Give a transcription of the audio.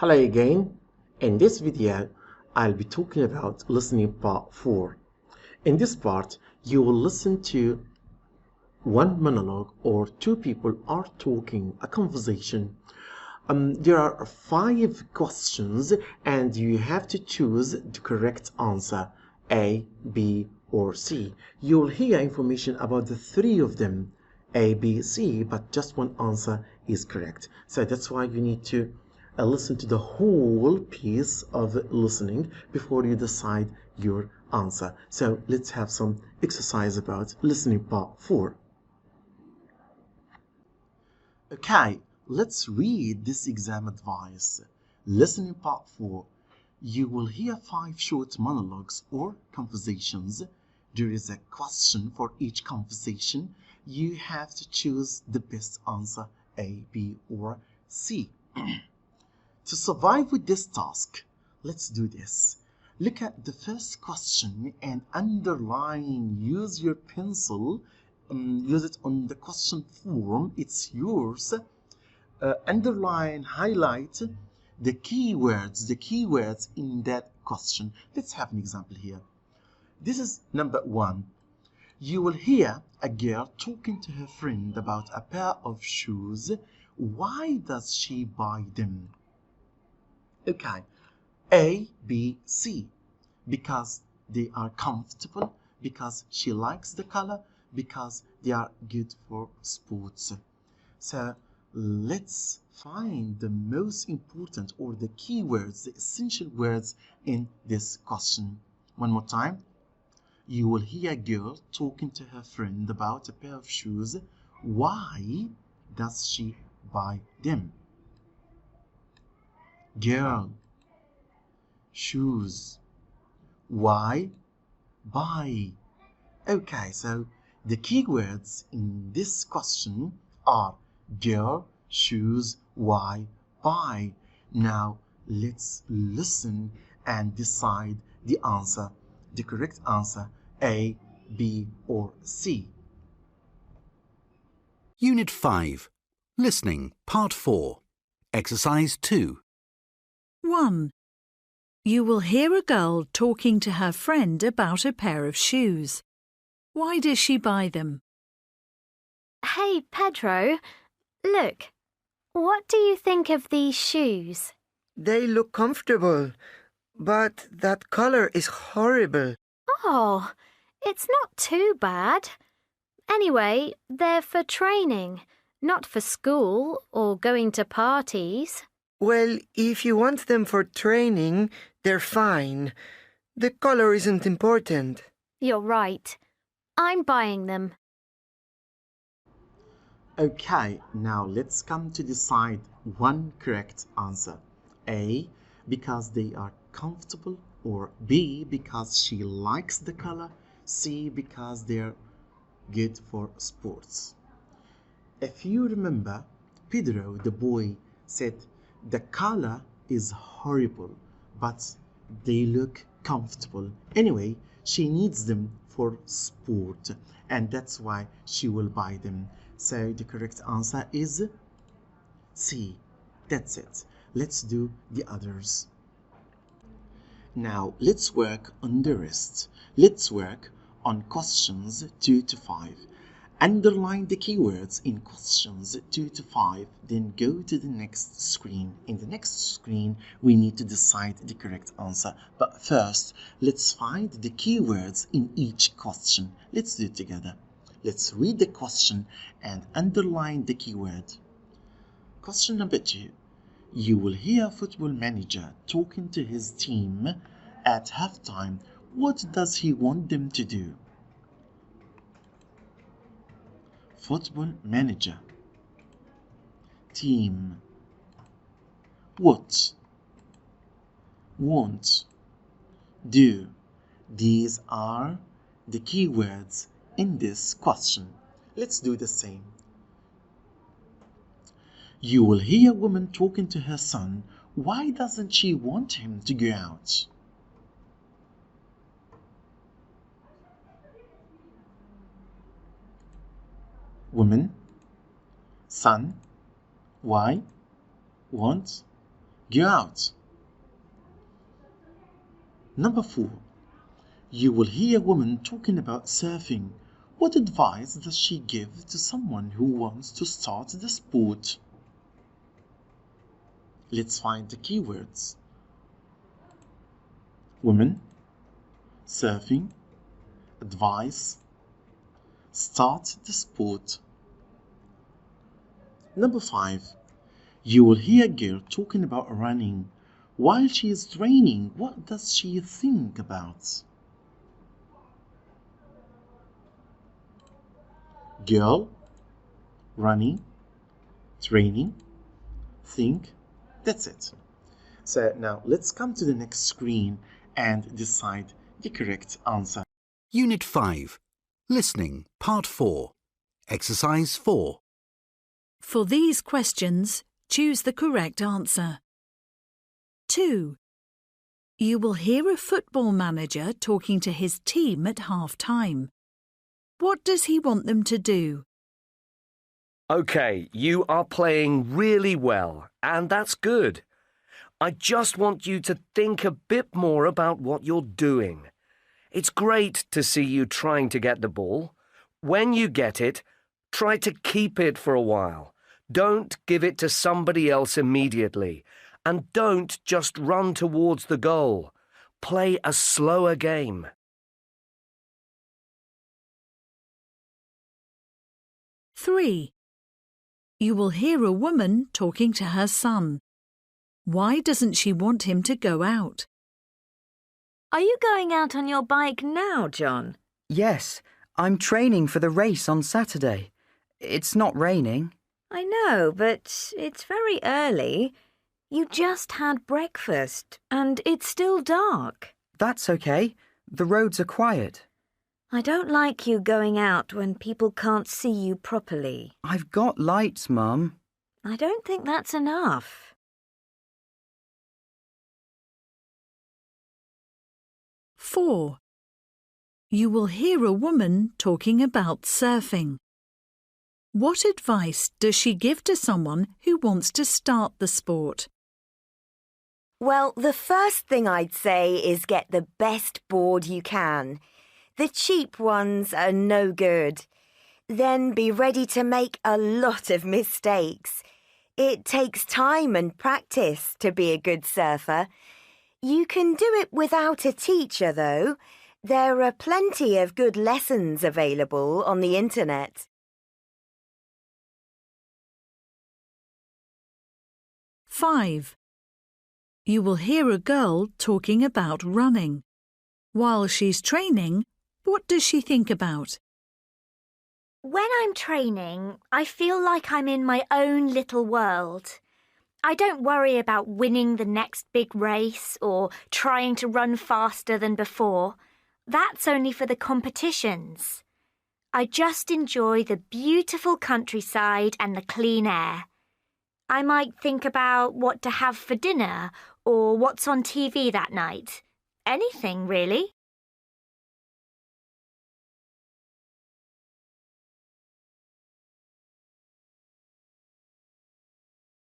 Hello again. In this video, I'll be talking about listening part 4. In this part, you will listen to one monologue or two people are talking, a conversation. There are 5 questions and you have to choose the correct answer, A, B, or C. You'll hear information about the 3 of them, A, B, C, but just one answer is correct. So that's why you need to listen to the whole piece of listening before you decide your answer. So let's have some exercise about listening part 4. Okay, let's read this exam advice. Listening part 4. You will hear 5 short monologues or conversations. There is a question for each conversation. You have to choose the best answer, A, B, or C. To survive with this task, let's do this. Look at the first question and underline. Use your pencil. Use it on the question form. It's yours. Underline, highlight the keywords in that question. Let's have an example here. This is number 1. You will hear a girl talking to her friend about a pair of shoes. Why does she buy them? Okay, A, B, C. Because they are comfortable, because she likes the color, because they are good for sports. So let's find the most important or the keywords, the essential words in this question. One more time. You will hear a girl talking to her friend about a pair of shoes. Why does she buy them? Girl, shoes. Why? Buy. Okay, so the keywords in this question are girl, shoes, why, buy. Now let's listen and decide the answer, the correct answer, A, B, or C. Unit 5. Listening, Part 4. Exercise 2. 1. You will hear a girl talking to her friend about a pair of shoes. Why does she buy them? Hey, Pedro, look. What do you think of these shoes? They look comfortable, but that color is horrible. Oh, it's not too bad. Anyway, they're for training, not for school or going to parties. Well, if you want them for training, they're fine. The color isn't important. You're right. I'm buying them. Okay, now let's come to decide one correct answer. A, because they are comfortable, or B, because she likes the color, C, because they're good for sports. If you remember, Pedro, the boy, said the color is horrible, but they look comfortable. Anyway, she needs them for sport, and that's why she will buy them. So the correct answer is C. That's it. Let's do the others. Now let's work on the rest. Let's work on questions 2 to 5. Underline the keywords in questions 2 to 5, then go to the next screen. In the next screen, we need to decide the correct answer. But first, let's find the keywords in each question. Let's do it together. Let's read the question and underline the keyword. Question number 2. You will hear a football manager talking to his team at halftime. What does he want them to do? Football manager. Team. What? Want. Do. These are the keywords in this question. Let's do the same. You will hear a woman talking to her son. Why doesn't she want him to go out? Woman, son, why, want. Go out. Number 4. You will hear a woman talking about surfing. What advice does she give to someone who wants to start the sport? Let's find the keywords. Women, surfing, advice, start the sport. Number 5. You will hear a girl talking about running. While she is training, what does she think about? Girl, running, training, think. That's it. So now let's come to the next screen and decide the correct answer. Unit 5. Listening, Part 4. Exercise 4. For these questions, choose the correct answer. 2. You will hear a football manager talking to his team at half-time. What does he want them to do? OK, you are playing really well, and that's good. I just want you to think a bit more about what you're doing. It's great to see you trying to get the ball. When you get it, try to keep it for a while. Don't give it to somebody else immediately. And don't just run towards the goal. Play a slower game. 3. You will hear a woman talking to her son. Why doesn't she want him to go out? Are you going out on your bike now, John? Yes, I'm training for the race on Saturday. It's not raining. I know, but it's very early. You just had breakfast, and it's still dark. That's okay. The roads are quiet. I don't like you going out when people can't see you properly. I've got lights, Mum. I don't think that's enough. 4. You will hear a woman talking about surfing. What advice does she give to someone who wants to start the sport? Well, the first thing I'd say is get the best board you can. The cheap ones are no good. Then be ready to make a lot of mistakes. It takes time and practice to be a good surfer. You can do it without a teacher, though. There are plenty of good lessons available on the internet. 5. You will hear a girl talking about running. While she's training, what does she think about? When I'm training, I feel like I'm in my own little world. I don't worry about winning the next big race or trying to run faster than before. That's only for the competitions. I just enjoy the beautiful countryside and the clean air. I might think about what to have for dinner or what's on TV that night. Anything, really.